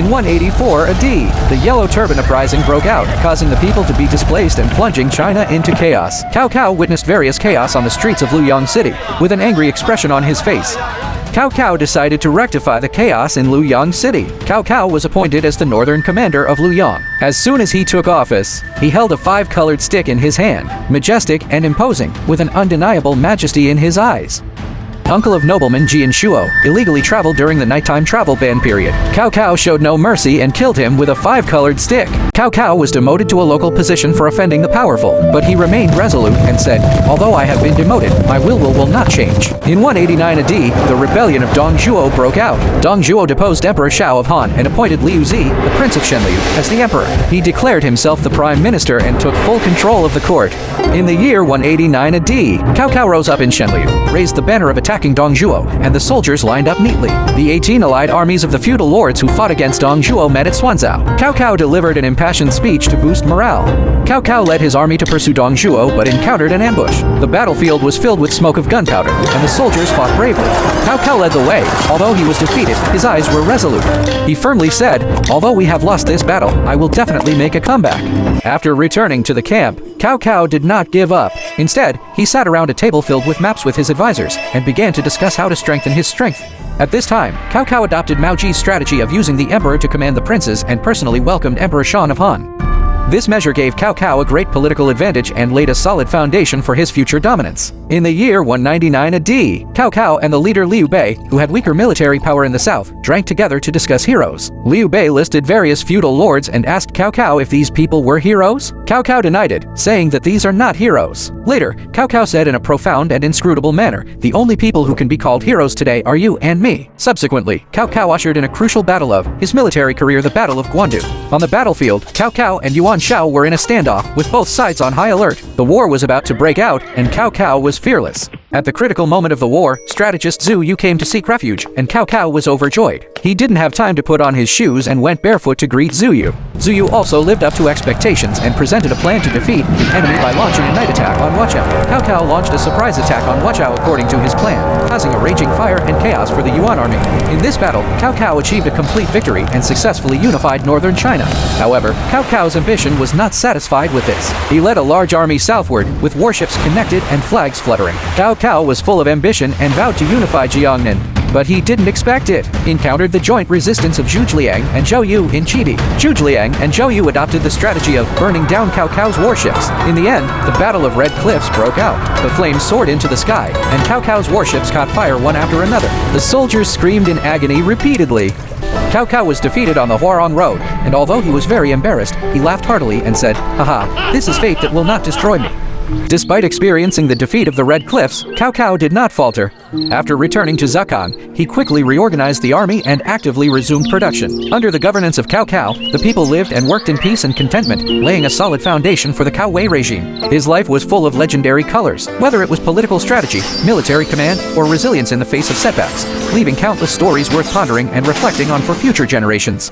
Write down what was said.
In 184 AD, the Yellow Turban Uprising broke out, causing the people to be displaced and plunging China into chaos. Cao Cao witnessed various chaos on the streets of Luoyang City, with an angry expression on his face. Cao Cao decided to rectify the chaos in Luoyang City. Cao Cao was appointed as the northern commander of Luoyang. As soon as he took office, he held a five-colored stick in his hand, majestic and imposing, with an undeniable majesty in his eyes. Uncle of nobleman Jian Shuo, illegally traveled during the nighttime travel ban period. Cao Cao showed no mercy and killed him with a five-colored stick. Cao Cao was demoted to a local position for offending the powerful, but he remained resolute and said, "Although I have been demoted, my will not change." In 189 AD, the rebellion of Dong Zhuo broke out. Dong Zhuo deposed Emperor Shao of Han and appointed Liu Zi, the Prince of Shenliu, as the emperor. He declared himself the prime minister and took full control of the court. In the year 189 AD, Cao Cao rose up in Shenliu, raised the banner of attacking Dong Zhuo, and the soldiers lined up neatly. The 18 allied armies of the feudal lords who fought against Dong Zhuo met at Xuanzhou. Cao Cao delivered an impassioned speech to boost morale. Cao Cao led his army to pursue Dong Zhuo but encountered an ambush. The battlefield was filled with smoke of gunpowder, and the soldiers fought bravely. Cao Cao led the way. Although he was defeated, his eyes were resolute. He firmly said, "Although we have lost this battle, I will definitely make a comeback." After returning to the camp, Cao Cao did not give up. Instead, he sat around a table filled with maps with his advisors and began to discuss how to strengthen his strength. At this time, Cao Cao adopted Mao Ji's strategy of using the emperor to command the princes and personally welcomed Emperor Shan of Han. This measure gave Cao Cao a great political advantage and laid a solid foundation for his future dominance. In the year 199 AD, Cao Cao and the leader Liu Bei, who had weaker military power in the south, drank together to discuss heroes. Liu Bei listed various feudal lords and asked Cao Cao if these people were heroes. Cao Cao denied it, saying that these are not heroes. Later, Cao Cao said in a profound and inscrutable manner, "The only people who can be called heroes today are you and me." Subsequently, Cao Cao ushered in a crucial battle of his military career, the Battle of Guandu. On the battlefield, Cao Cao and Yuan Shao were in a standoff, with both sides on high alert. The war was about to break out, and Cao Cao was fearless. At the critical moment of the war, strategist Zhu Yu came to seek refuge, and Cao Cao was overjoyed. He didn't have time to put on his shoes and went barefoot to greet Zhu Yu. Zhu Yu also lived up to expectations and presented a plan to defeat the enemy by launching a night attack on Huaqiao. Cao Cao launched a surprise attack on Huaqiao according to his plan, causing a raging fire and chaos for the Yuan army. In this battle, Cao Cao achieved a complete victory and successfully unified northern China. However, Cao Cao's ambition was not satisfied with this. He led a large army southward, with warships connected and flags fluttering. Cao Cao was full of ambition and vowed to unify Jiangnan. But he didn't expect it. Encountered the joint resistance of Zhu Liang and Zhou Yu in Chibi. Zhu Liang and Zhou Yu adopted the strategy of burning down Cao Cao's warships. In the end, the Battle of Red Cliffs broke out. The flames soared into the sky, and Cao Cao's warships caught fire one after another. The soldiers screamed in agony repeatedly. Cao Cao was defeated on the Huarong Road, and although he was very embarrassed, he laughed heartily and said, "Haha, this is fate that will not destroy me." Despite experiencing the defeat of the Red Cliffs, Cao Cao did not falter. After returning to Zhekang, he quickly reorganized the army and actively resumed production. Under the governance of Cao Cao, the people lived and worked in peace and contentment, laying a solid foundation for the Cao Wei regime. His life was full of legendary colors, whether it was political strategy, military command, or resilience in the face of setbacks, leaving countless stories worth pondering and reflecting on for future generations.